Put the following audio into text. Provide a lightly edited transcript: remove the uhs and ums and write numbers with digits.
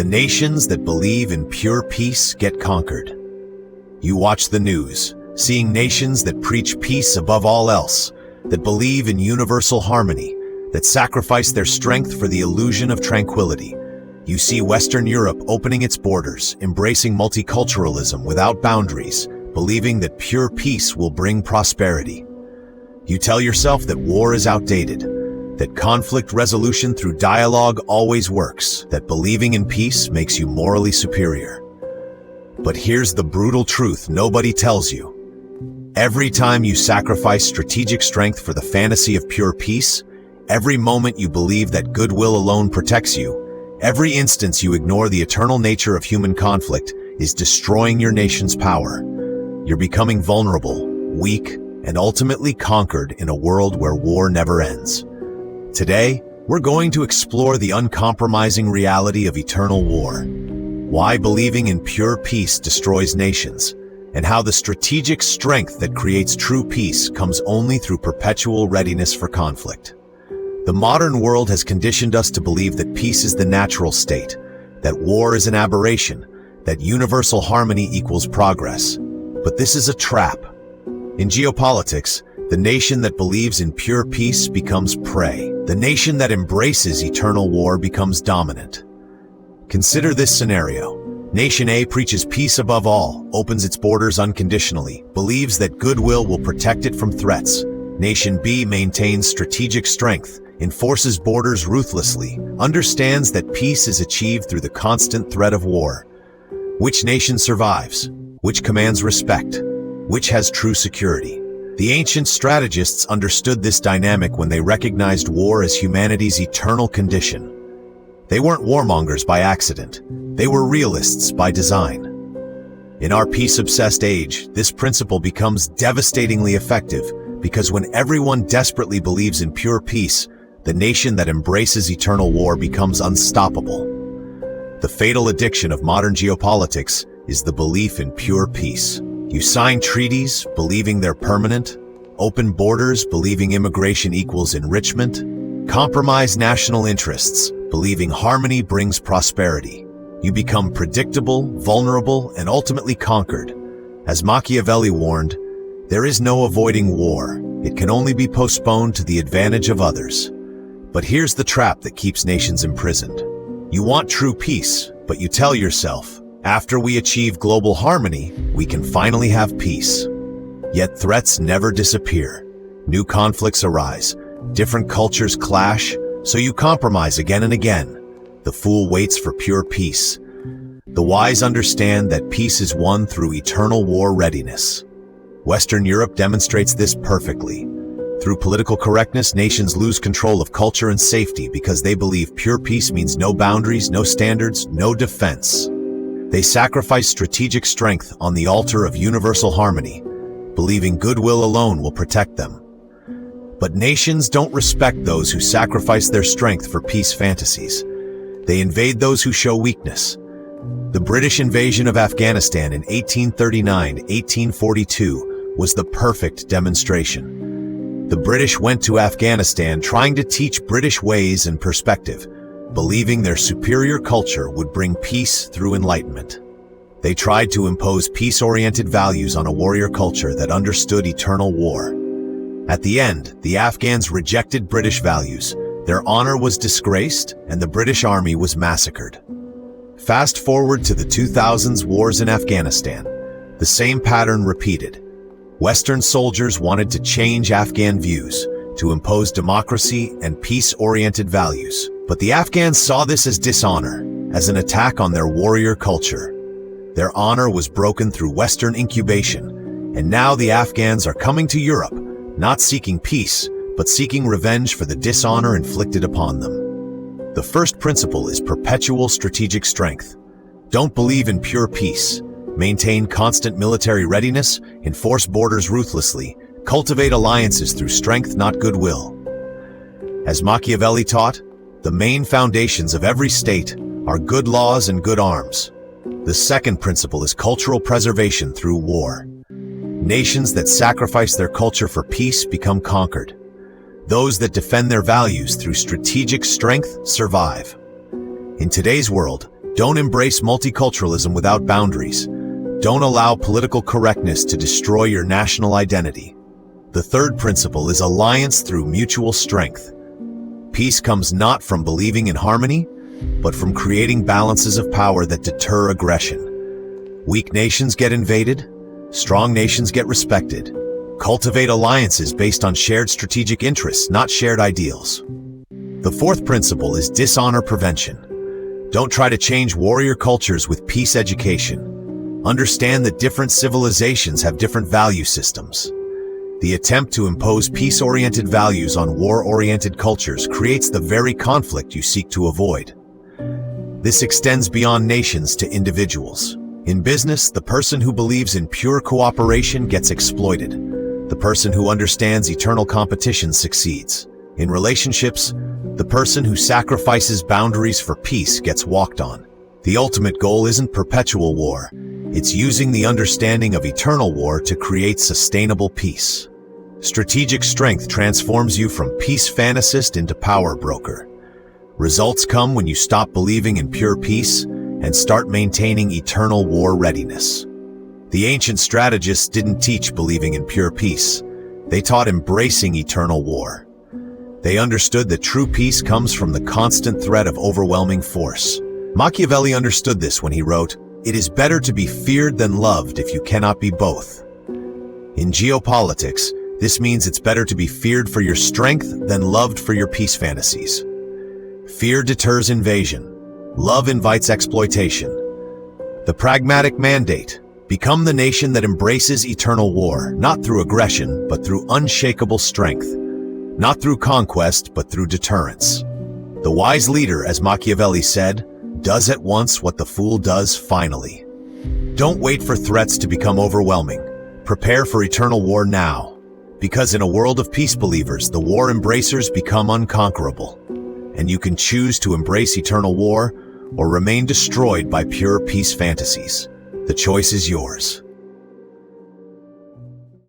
The nations that believe in pure peace get conquered. You watch the news, seeing nations that preach peace above all else, that believe in universal harmony, that sacrifice their strength for the illusion of tranquility. You see Western Europe opening its borders, embracing multiculturalism without boundaries, believing that pure peace will bring prosperity. You tell yourself that war is outdated, that conflict resolution through dialogue always works, that believing in peace makes you morally superior. But here's the brutal truth nobody tells you. Every time you sacrifice strategic strength for the fantasy of pure peace, every moment you believe that goodwill alone protects you, every instance you ignore the eternal nature of human conflict is destroying your nation's power. You're becoming vulnerable, weak, and ultimately conquered in a world where war never ends. Today, we're going to explore the uncompromising reality of eternal war, why believing in pure peace destroys nations, and how the strategic strength that creates true peace comes only through perpetual readiness for conflict. The modern world has conditioned us to believe that peace is the natural state, that war is an aberration, that universal harmony equals progress. But this is a trap. In geopolitics, the nation that believes in pure peace becomes prey. The nation that embraces eternal war becomes dominant. Consider this scenario. Nation A preaches peace above all, opens its borders unconditionally, believes that goodwill will protect it from threats. Nation B maintains strategic strength, enforces borders ruthlessly, understands that peace is achieved through the constant threat of war. Which nation survives? Which commands respect? Which has true security? The ancient strategists understood this dynamic when they recognized war as humanity's eternal condition. They weren't warmongers by accident. They were realists by design. In our peace-obsessed age, this principle becomes devastatingly effective because when everyone desperately believes in pure peace, the nation that embraces eternal war becomes unstoppable. The fatal addiction of modern geopolitics is the belief in pure peace. You sign treaties, believing they're permanent, open borders, believing immigration equals enrichment, compromise national interests, believing harmony brings prosperity. You become predictable, vulnerable, and ultimately conquered. As Machiavelli warned, there is no avoiding war. It can only be postponed to the advantage of others. But here's the trap that keeps nations imprisoned. You want true peace, but you tell yourself, after we achieve global harmony, we can finally have peace. Yet threats never disappear. New conflicts arise, different cultures clash, so you compromise again and again. The fool waits for pure peace. The wise understand that peace is won through eternal war readiness. Western Europe demonstrates this perfectly. Through political correctness, nations lose control of culture and safety because they believe pure peace means no boundaries, no standards, no defense. They sacrifice strategic strength on the altar of universal harmony, believing goodwill alone will protect them. But nations don't respect those who sacrifice their strength for peace fantasies. They invade those who show weakness. The British invasion of Afghanistan in 1839-1842 was the perfect demonstration. The British went to Afghanistan trying to teach British ways and perspective, believing their superior culture would bring peace through enlightenment. They tried to impose peace-oriented values on a warrior culture that understood eternal war. At the end, the Afghans rejected British values, their honor was disgraced, and the British army was massacred. Fast forward to the 2000s wars in Afghanistan. The same pattern repeated. Western soldiers wanted to change Afghan views, to impose democracy and peace-oriented values. But the Afghans saw this as dishonor, as an attack on their warrior culture. Their honor was broken through Western incubation, and now the Afghans are coming to Europe, not seeking peace, but seeking revenge for the dishonor inflicted upon them. The first principle is perpetual strategic strength. Don't believe in pure peace. Maintain constant military readiness, enforce borders ruthlessly, cultivate alliances through strength, not goodwill. As Machiavelli taught, the main foundations of every state are good laws and good arms. The second principle is cultural preservation through war. Nations that sacrifice their culture for peace become conquered. Those that defend their values through strategic strength survive. In today's world, Don't embrace multiculturalism without boundaries. Don't allow political correctness to destroy your national identity. The third principle is alliance through mutual strength. Peace comes not from believing in harmony, but from creating balances of power that deter aggression. Weak nations get invaded, strong nations get respected. Cultivate alliances based on shared strategic interests, not shared ideals. The fourth principle is dishonor prevention. Don't try to change warrior cultures with peace education. Understand that different civilizations have different value systems. The attempt to impose peace-oriented values on war-oriented cultures creates the very conflict you seek to avoid. This extends beyond nations to individuals. In business, the person who believes in pure cooperation gets exploited. The person who understands eternal competition succeeds. In relationships, the person who sacrifices boundaries for peace gets walked on. The ultimate goal isn't perpetual war. It's using the understanding of eternal war to create sustainable peace. Strategic strength transforms you from peace fantasist into power broker. Results come when you stop believing in pure peace and start maintaining eternal war readiness. The ancient strategists didn't teach believing in pure peace. They taught embracing eternal war. They understood that true peace comes from the constant threat of overwhelming force. Machiavelli understood this when he wrote, "It is better to be feared than loved if you cannot be both." In geopolitics, this means it's better to be feared for your strength than loved for your peace fantasies. Fear deters invasion. Love invites exploitation. The pragmatic mandate: become the nation that embraces eternal war, not through aggression, but through unshakable strength. Not through conquest, but through deterrence. The wise leader, as Machiavelli said, does at once what the fool does finally. Don't wait for threats to become overwhelming. Prepare for eternal war now. Because in a world of peace believers, the war embracers become unconquerable. And you can choose to embrace eternal war or remain destroyed by pure peace fantasies. The choice is yours.